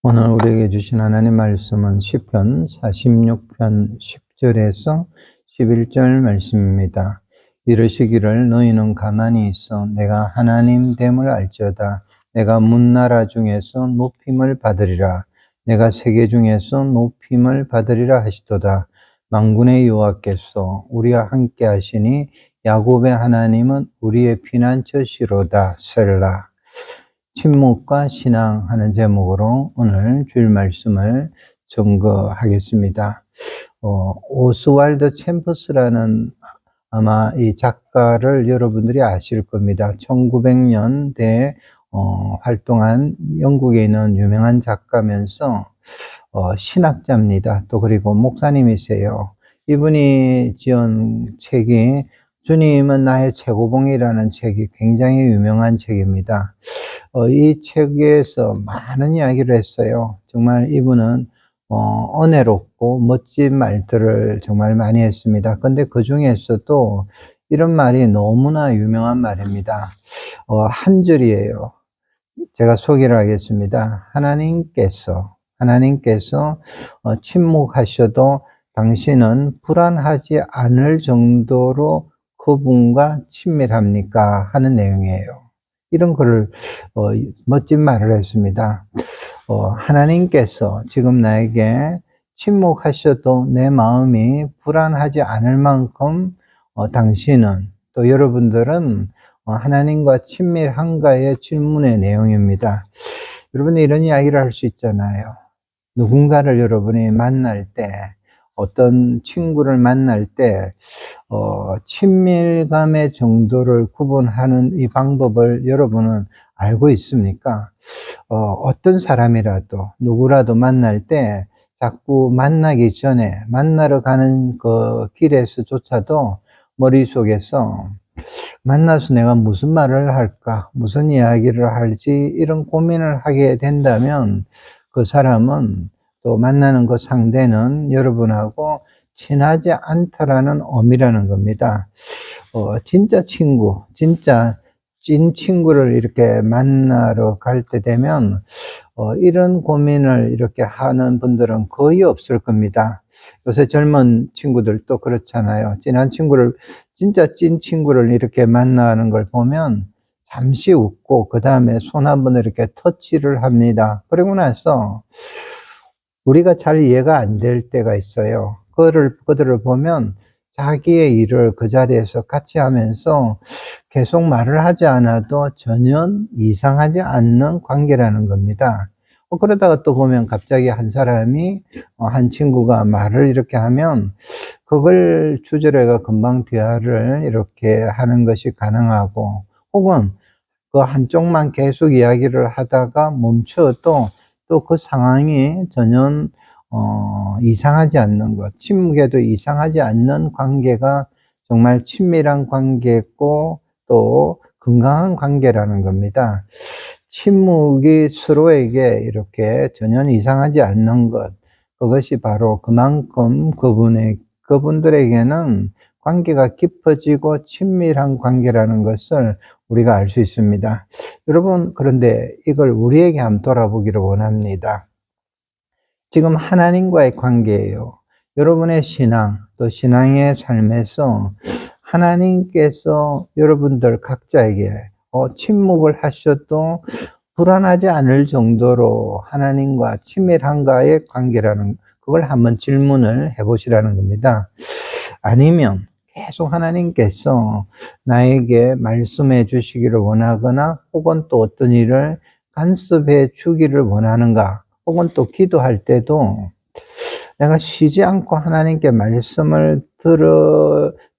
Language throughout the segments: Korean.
오늘 우리에게 주신 하나님 말씀은 시편 46편 10절에서 11절 말씀입니다. 이르시기를 너희는 가만히 있어 내가 하나님 됨을 알지어다. 내가 문나라 중에서 높임을 받으리라. 내가 세계 중에서 높임을 받으리라 하시도다. 만군의 여호와께서 우리와 함께 하시니 야곱의 하나님은 우리의 피난처시로다. 셀라. 침묵과 신앙 하는 제목으로 오늘 주일 말씀을 증거하겠습니다. 오스왈드 챔버스라는 아마 이 작가를 여러분들이 아실 겁니다. 1900년대에 활동한 영국에 있는 유명한 작가면서 신학자입니다. 또 그리고 목사님이세요. 이분이 지은 책이 주님은 나의 최고봉이라는 책이 굉장히 유명한 책입니다. 이 책에서 많은 이야기를 했어요. 정말 이분은 은혜롭고 멋진 말들을 정말 많이 했습니다. 근데 그 중에서도 이런 말이 너무나 유명한 말입니다. 한 줄이에요. 제가 소개를 하겠습니다. 하나님께서 침묵하셔도 당신은 불안하지 않을 정도로 그분과 친밀합니까? 하는 내용이에요. 이런 글을 멋진 말을 했습니다. 하나님께서 지금 나에게 침묵하셔도 내 마음이 불안하지 않을 만큼 당신은, 또 여러분들은 하나님과 친밀한가의 질문의 내용입니다. 여러분이 이런 이야기를 할 수 있잖아요. 누군가를 여러분이 만날 때, 어떤 친구를 만날 때 친밀감의 정도를 구분하는 이 방법을 여러분은 알고 있습니까? 어떤 사람이라도 누구라도 만날 때 자꾸 만나기 전에 만나러 가는 그 길에서조차도 머릿속에서 만나서 내가 무슨 말을 할까, 무슨 이야기를 할지 이런 고민을 하게 된다면 그 사람은, 또 만나는 그 상대는 여러분하고 친하지 않다라는 의미라는 겁니다. 진짜 친구, 진짜 찐 친구를 이렇게 만나러 갈 때 되면 이런 고민을 이렇게 하는 분들은 거의 없을 겁니다. 요새 젊은 친구들도 그렇잖아요. 진짜 찐 친구를 이렇게 만나는 걸 보면 잠시 웃고 그 다음에 손 한번 이렇게 터치를 합니다. 그러고 나서 우리가 잘 이해가 안 될 때가 있어요. 그들을 보면 자기의 일을 그 자리에서 같이 하면서 계속 말을 하지 않아도 전혀 이상하지 않는 관계라는 겁니다. 그러다가 또 보면 갑자기 한 사람이, 한 친구가 말을 이렇게 하면 그걸 주제로 해가 금방 대화를 이렇게 하는 것이 가능하고, 혹은 그 한쪽만 계속 이야기를 하다가 멈춰도 또 그 상황이 전혀 이상하지 않는 것, 침묵에도 이상하지 않는 관계가 정말 친밀한 관계고 또 건강한 관계라는 겁니다. 침묵이 서로에게 이렇게 전혀 이상하지 않는 것, 그것이 바로 그만큼 그분들에게는 관계가 깊어지고 친밀한 관계라는 것을 우리가 알 수 있습니다. 여러분, 그런데 이걸 우리에게 한번 돌아보기를 원합니다. 지금 하나님과의 관계예요. 여러분의 신앙, 또 신앙의 삶에서 하나님께서 여러분들 각자에게 침묵을 하셔도 불안하지 않을 정도로 하나님과 친밀한가의 관계라는, 그걸 한번 질문을 해보시라는 겁니다. 아니면 계속 하나님께서 나에게 말씀해 주시기를 원하거나, 혹은 또 어떤 일을 간섭해 주기를 원하는가, 혹은 또 기도할 때도 내가 쉬지 않고 하나님께 말씀을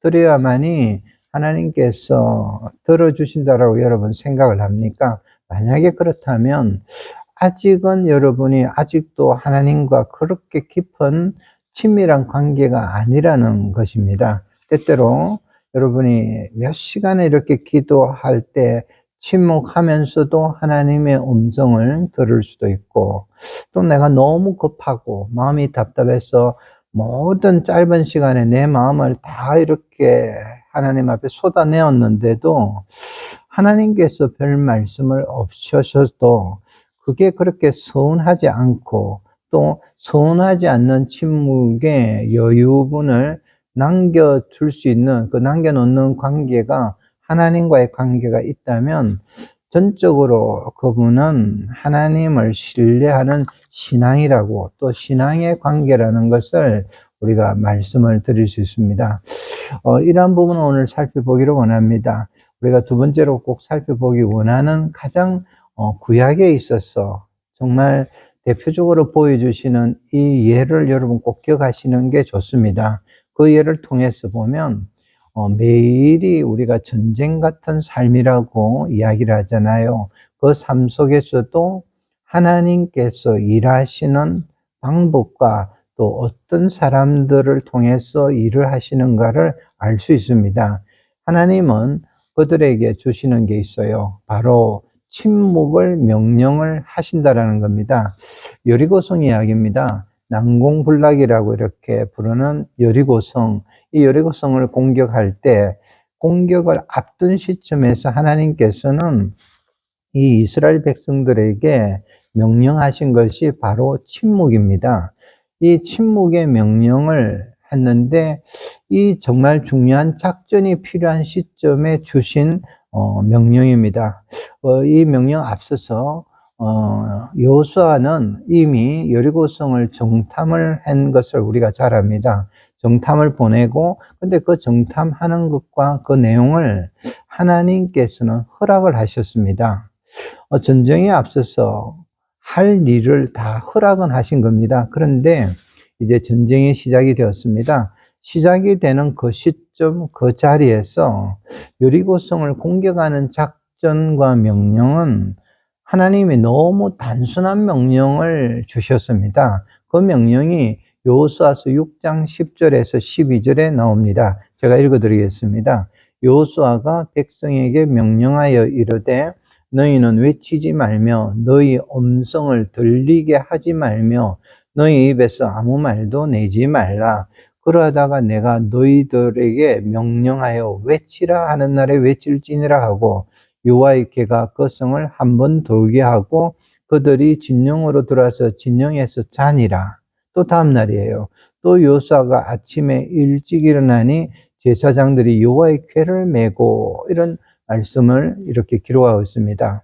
드려야만이 하나님께서 들어주신다라고 여러분 생각을 합니까? 만약에 그렇다면 아직은 여러분이 아직도 하나님과 그렇게 깊은 친밀한 관계가 아니라는 것입니다. 때때로 여러분이 몇 시간을 이렇게 기도할 때 침묵하면서도 하나님의 음성을 들을 수도 있고, 또 내가 너무 급하고 마음이 답답해서 모든 짧은 시간에 내 마음을 다 이렇게 하나님 앞에 쏟아내었는데도 하나님께서 별 말씀을 없으셔도 그게 그렇게 서운하지 않고 또 서운하지 않는 침묵의 여유분을 남겨둘 수 있는 그 남겨놓는 관계가 하나님과의 관계가 있다면 전적으로 그분은 하나님을 신뢰하는 신앙이라고 또 신앙의 관계라는 것을 우리가 말씀을 드릴 수 있습니다. 이러한 부분을 오늘 살펴보기를 원합니다. 우리가 두 번째로 꼭 살펴보기 원하는 가장 구약에 있어서 정말 대표적으로 보여주시는 이 예를 여러분 꼭 기억하시는 게 좋습니다. 그 예를 통해서 보면 매일이 우리가 전쟁 같은 삶이라고 이야기를 하잖아요. 그 삶 속에서도 하나님께서 일하시는 방법과 또 어떤 사람들을 통해서 일을 하시는가를 알 수 있습니다. 하나님은 그들에게 주시는 게 있어요. 바로 침묵을 명령을 하신다라는 겁니다. 여리고성 이야기입니다. 난공불락이라고 이렇게 부르는 여리고성, 이 여리고성을 공격할 때 공격을 앞둔 시점에서 하나님께서는 이 이스라엘 백성들에게 명령하신 것이 바로 침묵입니다. 이 침묵의 명령을 했는데 이 정말 중요한 작전이 필요한 시점에 주신 명령입니다. 이 명령 앞서서 여호수아는 이미 여리고성을 정탐을 한 것을 우리가 잘 압니다. 정탐을 보내고 근데 그 정탐하는 것과 그 내용을 하나님께서는 허락을 하셨습니다. 전쟁에 앞서서 할 일을 다 허락은 하신 겁니다. 그런데 이제 전쟁이 시작이 되었습니다. 시작이 되는 그 시점, 그 자리에서 여리고성을 공격하는 작전과 명령은 하나님이 너무 단순한 명령을 주셨습니다. 그 명령이 여호수아서 6장 10절에서 12절에 나옵니다. 제가 읽어드리겠습니다. 여호수아가 백성에게 명령하여 이르되 너희는 외치지 말며 너희 음성을 들리게 하지 말며 너희 입에서 아무 말도 내지 말라. 그러다가 내가 너희들에게 명령하여 외치라 하는 날에 외칠지니라 하고 여호와의 개가 그 성을 한번 돌게 하고 그들이 진영으로 들어와서 진영에서 자니라. 또 다음 날이에요. 또 여호수아가 아침에 일찍 일어나니 제사장들이 여호와의 궤를 메고 이런 말씀을 이렇게 기록하고 있습니다.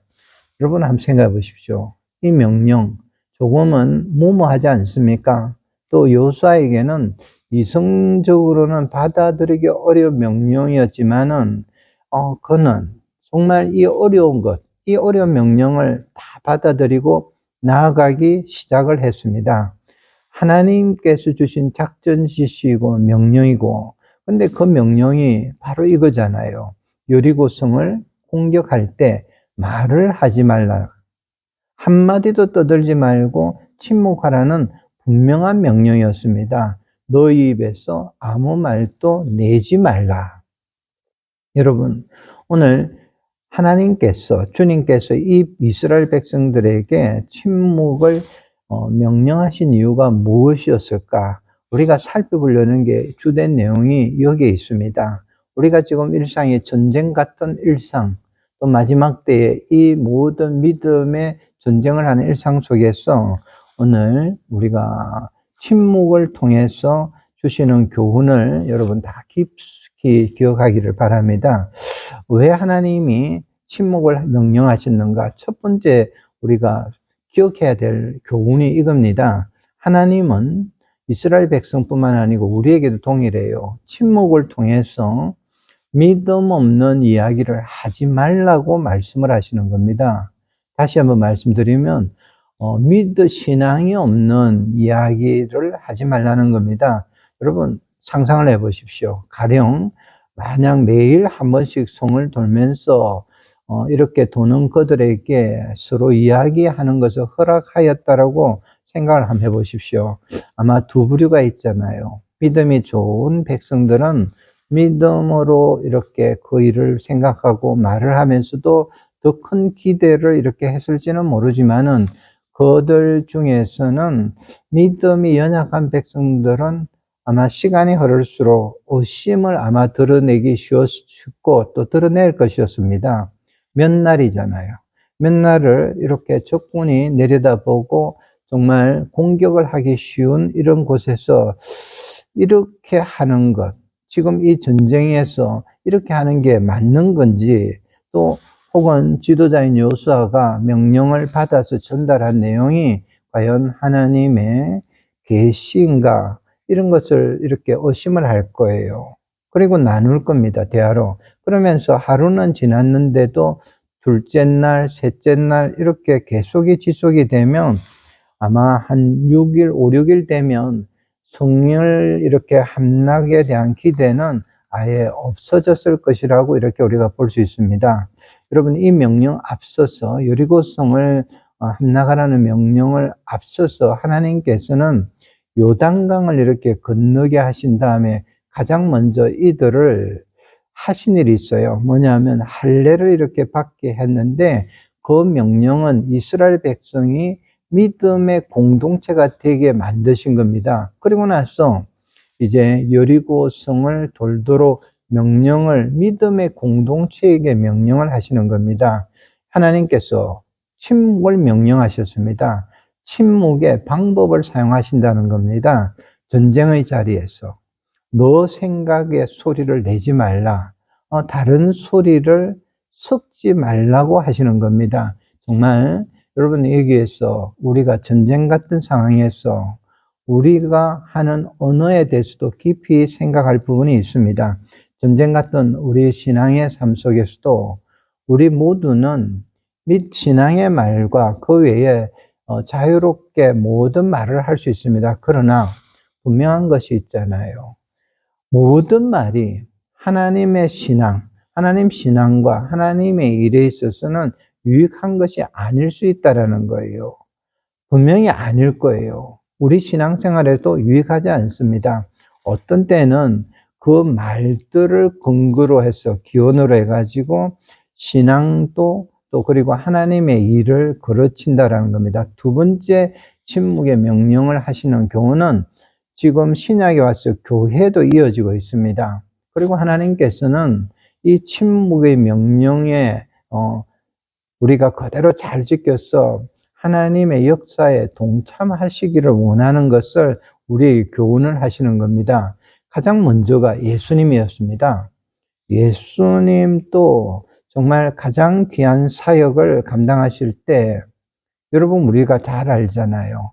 여러분 한번 생각해 보십시오. 이 명령 조금은 무모하지 않습니까? 또 여호수아에게는 이성적으로는 받아들이기 어려운 명령이었지만은 그는 정말 이 어려운 것, 이 어려운 명령을 다 받아들이고 나아가기 시작을 했습니다. 하나님께서 주신 작전 지시이고 명령이고 근데 그 명령이 바로 이거잖아요. 여리고성을 공격할 때 말을 하지 말라. 한마디도 떠들지 말고 침묵하라는 분명한 명령이었습니다. 너희 입에서 아무 말도 내지 말라. 여러분, 오늘 하나님께서, 주님께서 이 이스라엘 백성들에게 침묵을 명령하신 이유가 무엇이었을까? 우리가 살펴보려는 게 주된 내용이 여기에 있습니다. 우리가 지금 일상의 전쟁 같은 일상, 또 마지막 때에 이 모든 믿음의 전쟁을 하는 일상 속에서 오늘 우리가 침묵을 통해서 주시는 교훈을 여러분 다 깊이 기억하기를 바랍니다. 왜 하나님이 침묵을 명령하셨는가? 첫 번째 우리가 기억해야 될 교훈이 이겁니다. 하나님은 이스라엘 백성뿐만 아니고 우리에게도 동일해요. 침묵을 통해서 믿음 없는 이야기를 하지 말라고 말씀을 하시는 겁니다. 다시 한번 말씀드리면 신앙이 없는 이야기를 하지 말라는 겁니다. 여러분 상상을 해 보십시오. 가령 만약 매일 한 번씩 성을 돌면서 이렇게 도는 그들에게 서로 이야기하는 것을 허락하였다라고 생각을 한번 해보십시오. 아마 두 부류가 있잖아요. 믿음이 좋은 백성들은 믿음으로 이렇게 그 일을 생각하고 말을 하면서도 더 큰 기대를 이렇게 했을지는 모르지만은 그들 중에서는 믿음이 연약한 백성들은 아마 시간이 흐를수록 의심을 아마 드러내기 쉽고 또 드러낼 것이었습니다. 몇 날이잖아요. 몇 날을 이렇게 적군이 내려다보고 정말 공격을 하기 쉬운 이런 곳에서 이렇게 하는 것, 지금 이 전쟁에서 이렇게 하는 게 맞는 건지, 또 혹은 지도자인 여호수아가 명령을 받아서 전달한 내용이 과연 하나님의 계시인가, 이런 것을 이렇게 의심을 할 거예요. 그리고 나눌 겁니다, 대화로. 그러면서 하루는 지났는데도 둘째 날, 셋째 날 이렇게 계속이 지속이 되면 아마 한 6일, 5, 6일 되면 성령을 이렇게 함락에 대한 기대는 아예 없어졌을 것이라고 이렇게 우리가 볼 수 있습니다. 여러분, 이 명령 앞서서 여리고성을 함락하라는 명령을 앞서서 하나님께서는 요단강을 이렇게 건너게 하신 다음에 가장 먼저 이들을 하신 일이 있어요. 뭐냐면 할례를 이렇게 받게 했는데, 그 명령은 이스라엘 백성이 믿음의 공동체가 되게 만드신 겁니다. 그리고 나서 이제 여리고성을 돌도록 명령을 믿음의 공동체에게 명령을 하시는 겁니다. 하나님께서 침묵을 명령하셨습니다. 침묵의 방법을 사용하신다는 겁니다. 전쟁의 자리에서 너 생각의 소리를 내지 말라, 다른 소리를 섞지 말라고 하시는 겁니다. 정말 여러분, 여기에서 우리가 전쟁 같은 상황에서 우리가 하는 언어에 대해서도 깊이 생각할 부분이 있습니다. 전쟁 같은 우리 신앙의 삶 속에서도 우리 모두는 신앙의 말과 그 외에 자유롭게 모든 말을 할 수 있습니다. 그러나 분명한 것이 있잖아요. 모든 말이 하나님의 신앙, 하나님 신앙과 하나님의 일에 있어서는 유익한 것이 아닐 수 있다는 거예요. 분명히 아닐 거예요. 우리 신앙생활에도 유익하지 않습니다. 어떤 때는 그 말들을 근거로 해서 기원으로 해가지고 신앙도 또 그리고 하나님의 일을 거르친다라는 겁니다. 두 번째 침묵의 명령을 하시는 경우는 지금 신약에 와서 교회도 이어지고 있습니다. 그리고 하나님께서는 이 침묵의 명령에 우리가 그대로 잘 지켜서 하나님의 역사에 동참하시기를 원하는 것을 우리에게 교훈을 하시는 겁니다. 가장 먼저가 예수님이었습니다. 예수님도 정말 가장 귀한 사역을 감당하실 때, 여러분 우리가 잘 알잖아요.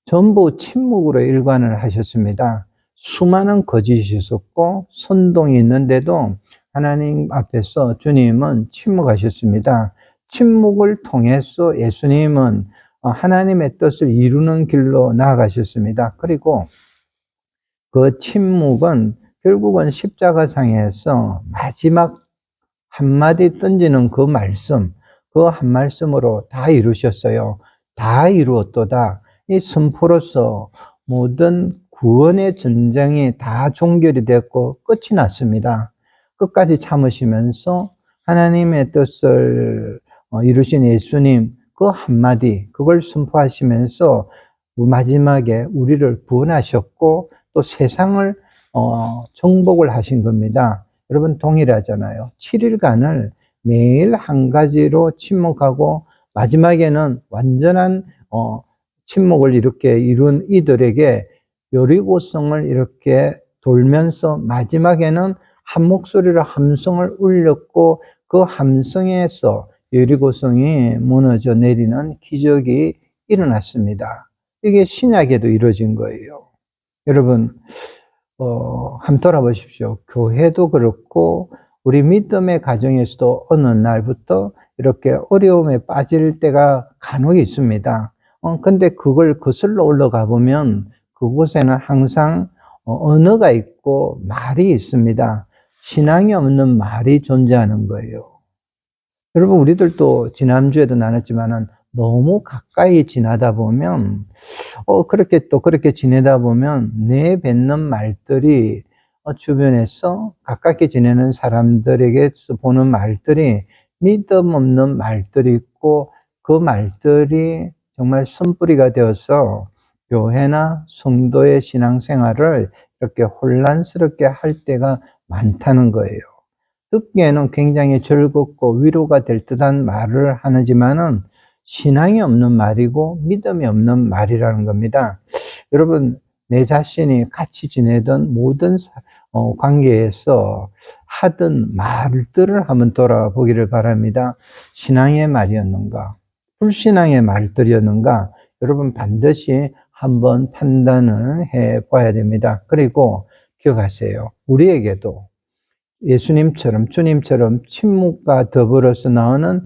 전부 침묵으로 일관을 하셨습니다. 수많은 거짓이 있었고 선동이 있는데도 하나님 앞에서 주님은 침묵하셨습니다. 침묵을 통해서 예수님은 하나님의 뜻을 이루는 길로 나아가셨습니다. 그리고 그 침묵은 결국은 십자가상에서 마지막 한마디 던지는 그 말씀, 그 한 말씀으로 다 이루셨어요. 다 이루었도다. 이 선포로서 모든 구원의 전쟁이 다 종결이 됐고 끝이 났습니다. 끝까지 참으시면서 하나님의 뜻을 이루신 예수님, 그 한마디, 그걸 선포하시면서 마지막에 우리를 구원하셨고 또 세상을 정복을 하신 겁니다. 여러분 동일하잖아요. 7일간을 매일 한 가지로 침묵하고 마지막에는 완전한 침묵을 이렇게 이룬 이들에게 여리고성을 이렇게 돌면서 마지막에는 한 목소리로 함성을 울렸고 그 함성에서 여리고성이 무너져 내리는 기적이 일어났습니다. 이게 신약에도 이루어진 거예요. 여러분 한번 돌아보십시오. 교회도 그렇고 우리 믿음의 가정에서도 어느 날부터 이렇게 어려움에 빠질 때가 간혹 있습니다. 근데 그걸 거슬러 올라가 보면 그곳에는 항상 언어가 있고 말이 있습니다. 신앙이 없는 말이 존재하는 거예요. 여러분 우리들도 지난주에도 나눴지만은 너무 가까이 지나다 보면 그렇게 또 그렇게 지내다 보면 내뱉는 말들이 주변에서 가깝게 지내는 사람들에게서 보는 말들이 믿음 없는 말들이 있고 그 말들이 정말 선뿌리가 되어서 교회나 성도의 신앙생활을 이렇게 혼란스럽게 할 때가 많다는 거예요. 듣기에는 굉장히 즐겁고 위로가 될 듯한 말을 하지만은 신앙이 없는 말이고 믿음이 없는 말이라는 겁니다. 여러분, 내 자신이 같이 지내던 모든 관계에서 하던 말들을 한번 돌아보기를 바랍니다. 신앙의 말이었는가? 불신앙의 말들이었는가? 여러분 반드시 한번 판단을 해 봐야 됩니다. 그리고 기억하세요. 우리에게도 예수님처럼, 주님처럼 침묵과 더불어서 나오는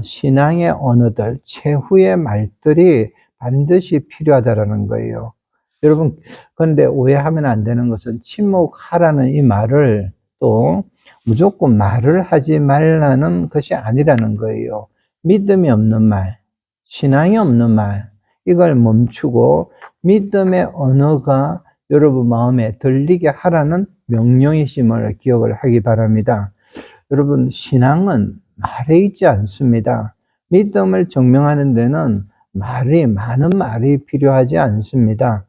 신앙의 언어들, 최후의 말들이 반드시 필요하다라는 거예요. 여러분, 그런데 오해하면 안 되는 것은 침묵하라는 이 말을 또 무조건 말을 하지 말라는 것이 아니라는 거예요. 믿음이 없는 말, 신앙이 없는 말, 이걸 멈추고 믿음의 언어가 여러분 마음에 들리게 하라는 명령이심을 기억을 하기 바랍니다. 여러분, 신앙은 말에 있지 않습니다. 믿음을 증명하는 데는 많은 말이 필요하지 않습니다.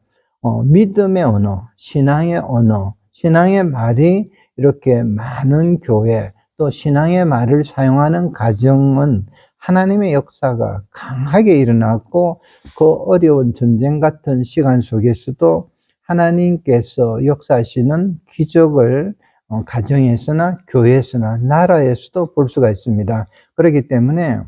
믿음의 언어, 신앙의 말이 이렇게 많은 교회, 또 신앙의 말을 사용하는 가정은 하나님의 역사가 강하게 일어났고, 그 어려운 전쟁 같은 시간 속에서도 하나님께서 역사하시는 기적을 가정에서나 교회에서나 나라에서도 볼 수가 있습니다. 그렇기 때문에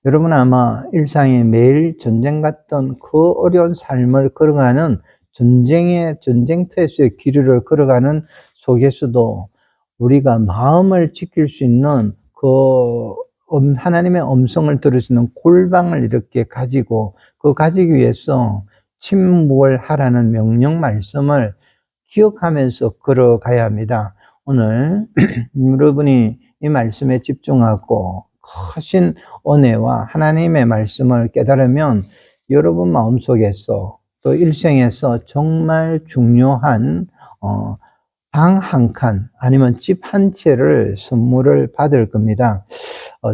여러분 아마 일상에 매일 전쟁 같던 그 어려운 삶을 걸어가는 전쟁터에서의 길을 걸어가는 속에서도 우리가 마음을 지킬 수 있는 그 하나님의 음성을 들을 수 있는 골방을 이렇게 가지기 위해서 침묵을 하라는 명령 말씀을 기억하면서 걸어가야 합니다. 오늘 여러분이 이 말씀에 집중하고 크신 은혜와 하나님의 말씀을 깨달으면 여러분 마음속에서 또 일생에서 정말 중요한 방 한 칸 아니면 집 한 채를 선물을 받을 겁니다.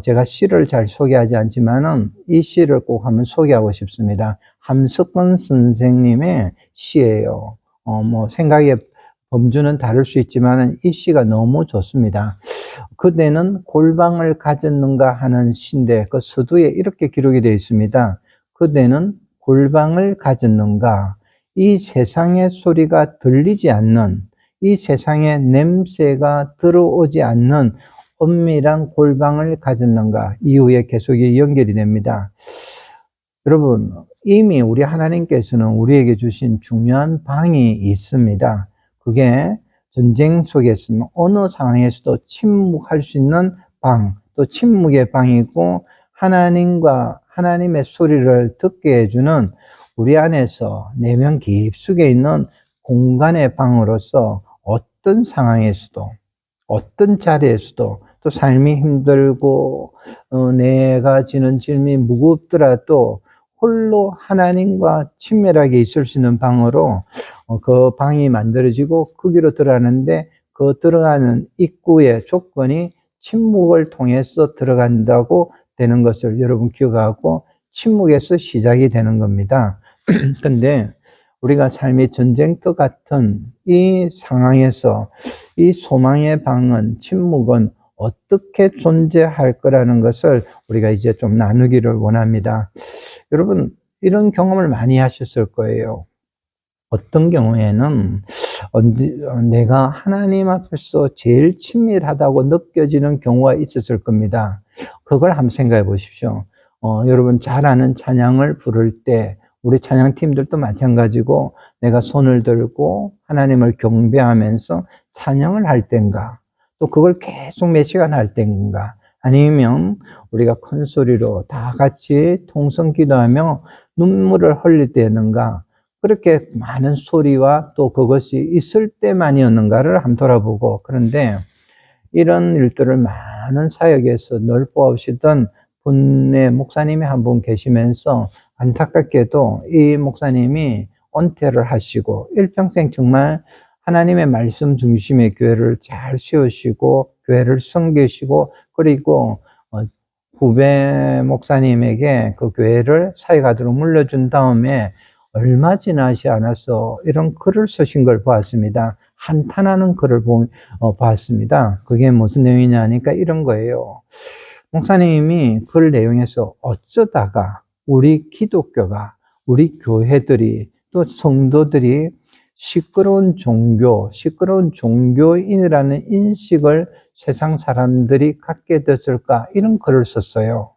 제가 시를 잘 소개하지 않지만은 이 시를 꼭 한번 소개하고 싶습니다. 함석헌 선생님의 시예요. 생각의 범주는 다를 수 있지만은 이 시가 너무 좋습니다. 그대는 골방을 가졌는가 하는 시인데 그 서두에 이렇게 기록이 되어 있습니다. 그대는 골방을 가졌는가? 이 세상의 소리가 들리지 않는, 이 세상의 냄새가 들어오지 않는 은밀한 골방을 가졌는가? 이후에 계속 연결이 됩니다. 여러분, 이미 우리 하나님께서는 우리에게 주신 중요한 방이 있습니다. 그게 전쟁 속에서는 어느 상황에서도 침묵할 수 있는 방, 또 침묵의 방이고 하나님의 소리를 듣게 해주는 우리 안에서 내면 깊숙이 있는 공간의 방으로서 어떤 상황에서도, 어떤 자리에서도, 또 삶이 힘들고 내가 지는 짐이 무겁더라도 홀로 하나님과 친밀하게 있을 수 있는 방으로 그 방이 만들어지고 거기로 들어가는데 그 들어가는 입구의 조건이 침묵을 통해서 들어간다고 되는 것을 여러분 기억하고 침묵에서 시작이 되는 겁니다. 근데 우리가 삶의 전쟁터 같은 이 상황에서 이 소망의 방은, 침묵은 어떻게 존재할 거라는 것을 우리가 이제 좀 나누기를 원합니다. 여러분, 이런 경험을 많이 하셨을 거예요. 어떤 경우에는 내가 하나님 앞에서 제일 친밀하다고 느껴지는 경우가 있었을 겁니다. 그걸 한번 생각해 보십시오. 여러분 잘 아는 찬양을 부를 때 우리 찬양팀들도 마찬가지고 내가 손을 들고 하나님을 경배하면서 찬양을 할 때인가, 또 그걸 계속 몇 시간 할 때인가, 아니면 우리가 큰 소리로 다 같이 통성 기도하며 눈물을 흘릴 때였는가, 그렇게 많은 소리와 또 그것이 있을 때만이었는가를 한번 돌아보고, 그런데 이런 일들을 많은 사역에서 늘 보시던 분의 목사님이 한 분 계시면서 안타깝게도 이 목사님이 은퇴를 하시고 일평생 정말 하나님의 말씀 중심의 교회를 잘 세우시고 교회를 섬기시고 그리고 후배 목사님에게 그 교회를 사역하도록 물려준 다음에 얼마 지나지 않아서 이런 글을 쓰신 걸 보았습니다. 한탄하는 글을 봤습니다. 그게 무슨 내용이냐 하니까 이런 거예요. 목사님이 글 내용에서 어쩌다가 우리 기독교가, 우리 교회들이, 또 성도들이 시끄러운 종교인이라는 인식을 세상 사람들이 갖게 됐을까? 이런 글을 썼어요.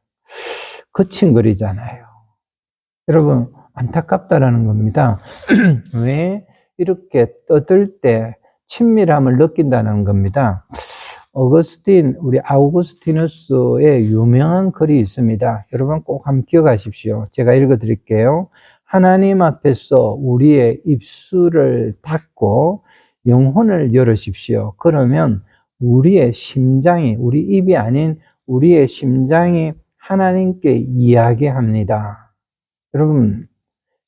거친 글이잖아요. 여러분, 안타깝다라는 겁니다. 왜 이렇게 떠들 때 친밀함을 느낀다는 겁니다. 우리 아우구스티누스의 유명한 글이 있습니다. 여러분 꼭 한번 기억하십시오. 제가 읽어 드릴게요. 하나님 앞에서 우리의 입술을 닫고 영혼을 열으십시오. 그러면 우리의 심장이, 우리 입이 아닌 우리의 심장이 하나님께 이야기합니다. 여러분,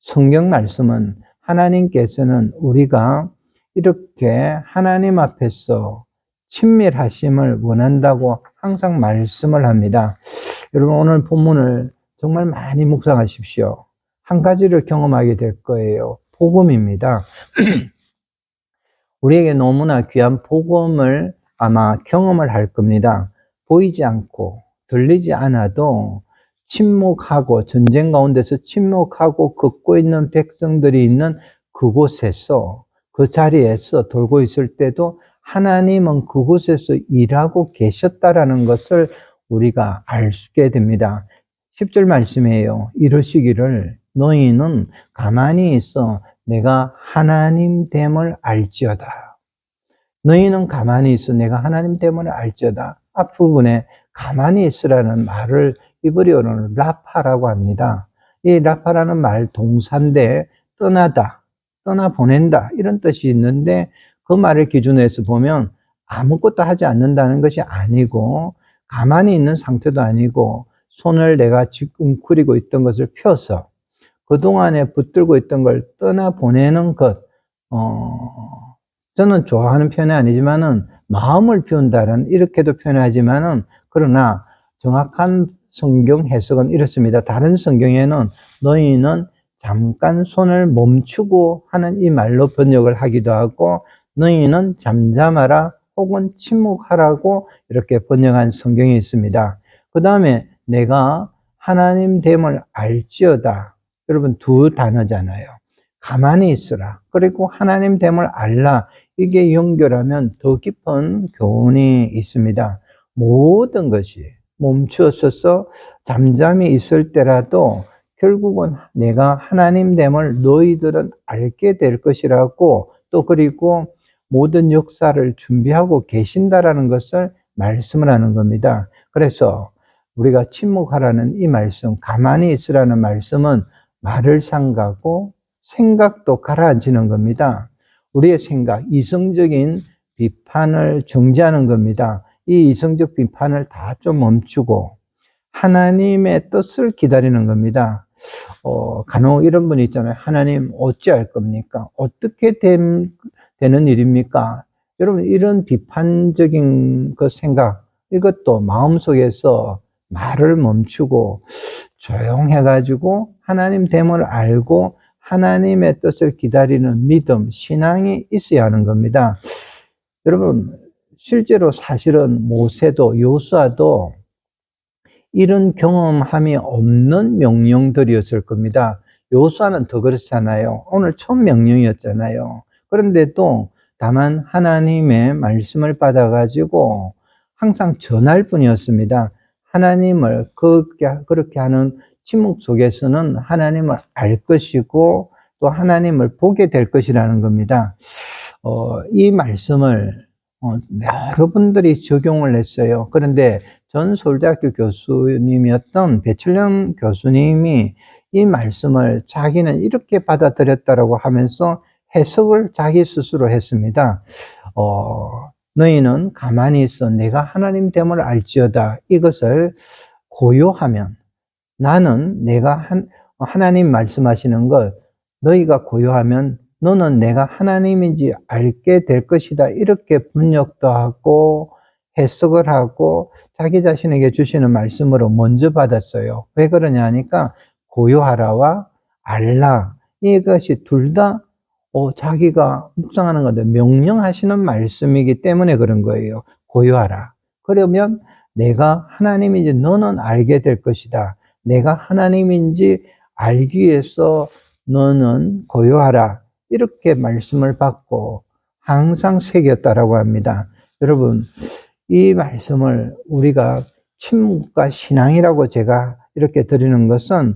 성경 말씀은 하나님께서는 우리가 이렇게 하나님 앞에서 친밀하심을 원한다고 항상 말씀을 합니다. 여러분, 오늘 본문을 정말 많이 묵상하십시오. 한 가지를 경험하게 될 거예요. 복음입니다. 우리에게 너무나 귀한 복음을 아마 경험을 할 겁니다. 보이지 않고 들리지 않아도 침묵하고, 전쟁 가운데서 침묵하고 걷고 있는 백성들이 있는 그곳에서, 그 자리에서 돌고 있을 때도 하나님은 그곳에서 일하고 계셨다라는 것을 우리가 알게 됩니다. 10절 말씀이에요. 이러시기를 너희는 가만히 있어 내가 하나님 됨을 알지어다. 너희는 가만히 있어 내가 하나님 됨을 알지어다. 앞부분에 가만히 있으라는 말을 히브리어로는 라파라고 합니다. 이 라파라는 말 동사인데 떠나다, 떠나보낸다 이런 뜻이 있는데, 그 말을 기준으로 해서 보면 아무것도 하지 않는다는 것이 아니고, 가만히 있는 상태도 아니고, 손을 내가 지금 웅크리고 있던 것을 펴서 그동안에 붙들고 있던 걸 떠나보내는 것, 저는 좋아하는 표현이 아니지만은 마음을 비운다는 이렇게도 표현하지만은, 그러나 정확한 성경 해석은 이렇습니다. 다른 성경에는 너희는 잠깐 손을 멈추고 하는 이 말로 번역을 하기도 하고, 너희는 잠잠하라 혹은 침묵하라고 이렇게 번역한 성경이 있습니다. 그 다음에 내가 하나님 됨을 알지어다. 여러분, 두 단어잖아요. 가만히 있으라, 그리고 하나님 됨을 알라. 이게 연결하면 더 깊은 교훈이 있습니다. 모든 것이 멈추어서 잠잠히 있을 때라도 결국은 내가 하나님 됨을 너희들은 알게 될 것이라고, 또 그리고 모든 역사를 준비하고 계신다라는 것을 말씀을 하는 겁니다. 그래서 우리가 침묵하라는 이 말씀, 가만히 있으라는 말씀은 말을 삼가고 생각도 가라앉히는 겁니다. 우리의 생각, 이성적인 비판을 정지하는 겁니다. 이 이성적 비판을 다 좀 멈추고 하나님의 뜻을 기다리는 겁니다. 간혹 이런 분이 있잖아요. 하나님 어찌할 겁니까? 어떻게 되는 일입니까? 여러분, 이런 비판적인 그 생각, 이것도 마음속에서 말을 멈추고 조용해가지고 하나님 됨을 알고 하나님의 뜻을 기다리는 믿음, 신앙이 있어야 하는 겁니다. 여러분, 실제로 사실은 모세도 여호수아도 이런 경험함이 없는 명령들이었을 겁니다. 여호수아는 더 그렇잖아요. 오늘 첫 명령이었잖아요. 그런데도 다만 하나님의 말씀을 받아가지고 항상 전할 뿐이었습니다. 하나님을 그렇게 하는 침묵 속에서는 하나님을 알 것이고 또 하나님을 보게 될 것이라는 겁니다. 이 말씀을 여러분들이 적용을 했어요. 그런데 전 서울대학교 교수님이었던 배철령 교수님이 이 말씀을 자기는 이렇게 받아들였다라고 하면서 해석을 자기 스스로 했습니다. 너희는 가만히 있어 내가 하나님 됨을 알지어다. 이것을 고요하면, 나는 내가 하나님 말씀하시는 것, 너희가 고요하면 너는 내가 하나님인지 알게 될 것이다. 이렇게 분역도 하고 해석을 하고 자기 자신에게 주시는 말씀으로 먼저 받았어요. 왜 그러냐 하니까 고요하라와 알라, 이것이 둘 다 자기가 묵상하는 건데 명령하시는 말씀이기 때문에 그런 거예요. 고요하라. 그러면 내가 하나님인지 너는 알게 될 것이다. 내가 하나님인지 알기 위해서 너는 고요하라. 이렇게 말씀을 받고 항상 새겼다라고 합니다. 여러분, 이 말씀을 우리가 침묵과 신앙이라고 제가 이렇게 드리는 것은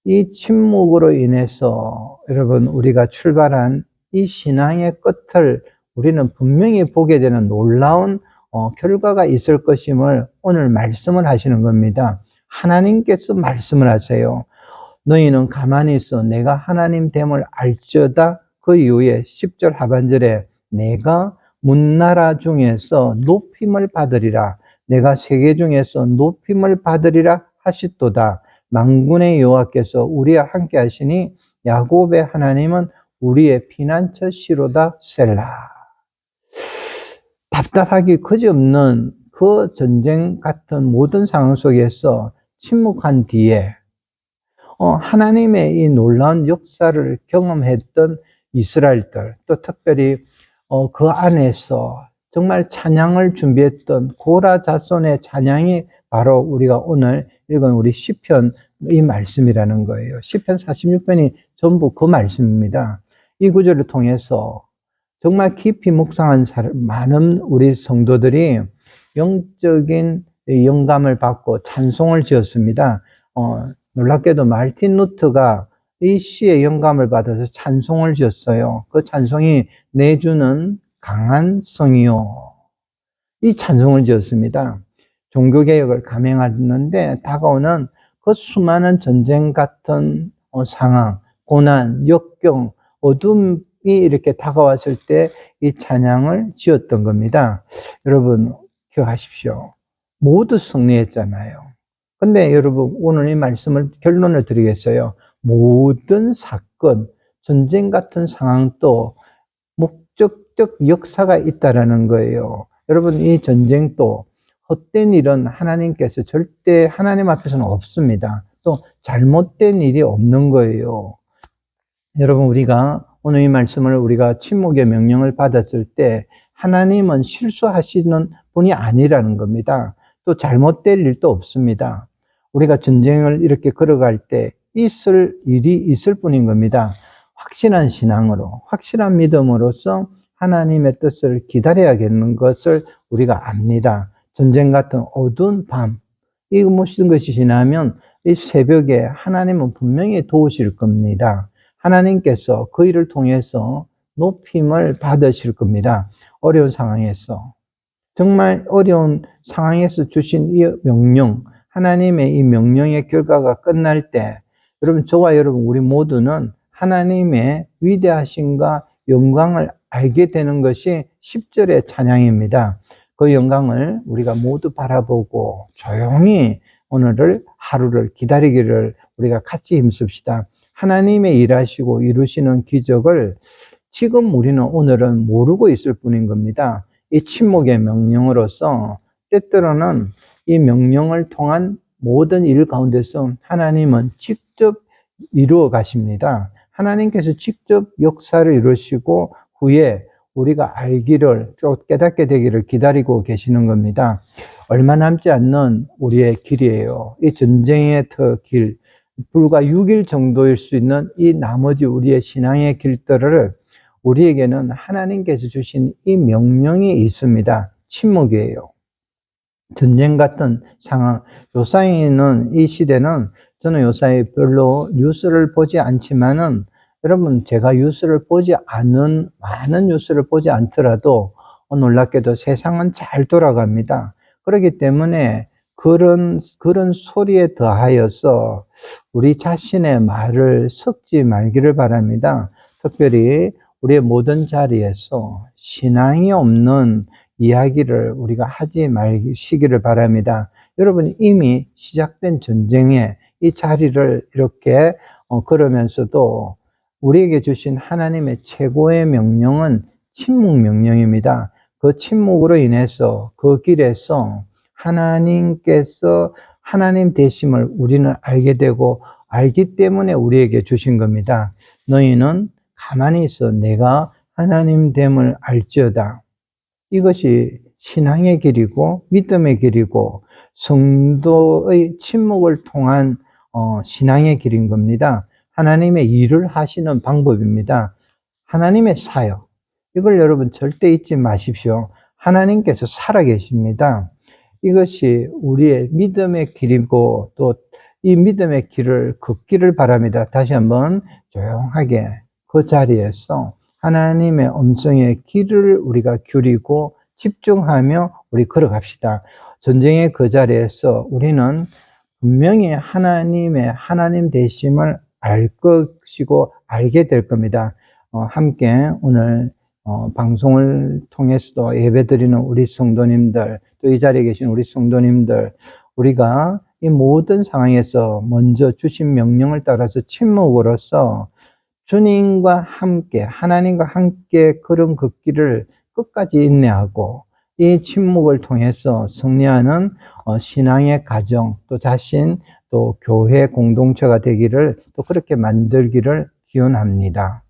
이 침묵으로 인해서 여러분 우리가 출발한 이 신앙의 끝을 우리는 분명히 보게 되는 놀라운 결과가 있을 것임을 오늘 말씀을 하시는 겁니다. 하나님께서 말씀을 하세요. 너희는 가만히 있어 내가 하나님 됨을 알지어다. 그 이후에 10절 하반절에 내가 문나라 중에서 높임을 받으리라. 내가 세계 중에서 높임을 받으리라 하시도다. 만군의 여호와께서 우리와 함께 하시니 야곱의 하나님은 우리의 피난처시로다. 셀라. 답답하기 그지없는 그 전쟁 같은 모든 상황 속에서 침묵한 뒤에 하나님의 이 놀라운 역사를 경험했던 이스라엘들, 또 특별히 그 안에서 정말 찬양을 준비했던 고라 자손의 찬양이 바로 우리가 오늘 읽은 우리 시편 이 말씀이라는 거예요. 시편 46편이 전부 그 말씀입니다. 이 구절을 통해서 정말 깊이 묵상한 많은 우리 성도들이 영적인 영감을 받고 찬송을 지었습니다. 놀랍게도 마르틴 루터가 이 시에 영감을 받아서 찬송을 지었어요. 그 찬송이 내주는 강한 성이요. 이 찬송을 지었습니다. 종교개혁을 감행하는데 다가오는 그 수많은 전쟁 같은 상황, 고난, 역경, 어둠이 이렇게 다가왔을 때 이 찬양을 지었던 겁니다. 여러분 기억하십시오. 모두 승리했잖아요. 근데 여러분 오늘 이 말씀을 결론을 드리겠어요. 모든 사건, 전쟁 같은 상황도 목적적 역사가 있다라는 거예요. 여러분 이 전쟁도 헛된 일은 하나님께서 절대 하나님 앞에서는 없습니다. 또 잘못된 일이 없는 거예요. 여러분 우리가 오늘 이 말씀을 우리가 침묵의 명령을 받았을 때 하나님은 실수하시는 분이 아니라는 겁니다. 또 잘못될 일도 없습니다. 우리가 전쟁을 이렇게 걸어갈 때 있을 일이 있을 뿐인 겁니다. 확실한 신앙으로, 확실한 믿음으로써 하나님의 뜻을 기다려야겠는 것을 우리가 압니다. 전쟁 같은 어두운 밤, 이 무슨 것이 지나면 이 새벽에 하나님은 분명히 도우실 겁니다. 하나님께서 그 일을 통해서 높임을 받으실 겁니다. 어려운 상황에서. 정말 어려운 상황에서 주신 이 명령, 하나님의 이 명령의 결과가 끝날 때, 여러분, 저와 여러분, 우리 모두는 하나님의 위대하심과 영광을 알게 되는 것이 10절의 찬양입니다. 그 영광을 우리가 모두 바라보고 조용히 오늘을 하루를 기다리기를 우리가 같이 힘씁시다. 하나님의 일하시고 이루시는 기적을 지금 우리는 오늘은 모르고 있을 뿐인 겁니다. 이 침묵의 명령으로서 때때로는 이 명령을 통한 모든 일 가운데서 하나님은 직접 이루어 가십니다. 하나님께서 직접 역사를 이루시고 후에 우리가 알기를, 깨닫게 되기를 기다리고 계시는 겁니다. 얼마 남지 않는 우리의 길이에요. 이 전쟁의 길, 불과 6일 정도일 수 있는 이 나머지 우리의 신앙의 길들을 우리에게는 하나님께서 주신 이 명령이 있습니다. 침묵이에요. 전쟁 같은 상황, 요사이는 이 시대는 저는 요사이 별로 뉴스를 보지 않지만은 여러분 제가 뉴스를 보지 않은 많은 뉴스를 보지 않더라도 놀랍게도 세상은 잘 돌아갑니다. 그렇기 때문에 그런 소리에 더하여서 우리 자신의 말을 섞지 말기를 바랍니다. 특별히 우리의 모든 자리에서 신앙이 없는 이야기를 우리가 하지 마시기를 바랍니다. 여러분 이미 시작된 전쟁에 이 자리를 이렇게 걸으면서도 우리에게 주신 하나님의 최고의 명령은 침묵 명령입니다. 그 침묵으로 인해서 그 길에서 하나님께서 하나님 되심을 우리는 알게 되고 알기 때문에 우리에게 주신 겁니다. 너희는 가만히 있어 내가 하나님 됨을 알지어다. 이것이 신앙의 길이고 믿음의 길이고 성도의 침묵을 통한 신앙의 길인 겁니다. 하나님의 일을 하시는 방법입니다. 하나님의 사역. 이걸 여러분 절대 잊지 마십시오. 하나님께서 살아계십니다. 이것이 우리의 믿음의 길이고 또 이 믿음의 길을 걷기를 바랍니다. 다시 한번 조용하게 그 자리에서 하나님의 음성의 길을 우리가 기울이고 집중하며 우리 걸어갑시다. 전쟁의 그 자리에서 우리는 분명히 하나님의 하나님 되심을 알 것이고 알게 될 겁니다. 함께 오늘 방송을 통해서도 예배드리는 우리 성도님들, 또 이 자리에 계신 우리 성도님들, 우리가 이 모든 상황에서 먼저 주신 명령을 따라서 침묵으로써 주님과 함께, 하나님과 함께 걸은 그 길을 끝까지 인내하고 이 침묵을 통해서 승리하는 신앙의 가정, 또 자신, 또 교회 공동체가 되기를 또 그렇게 만들기를 기원합니다.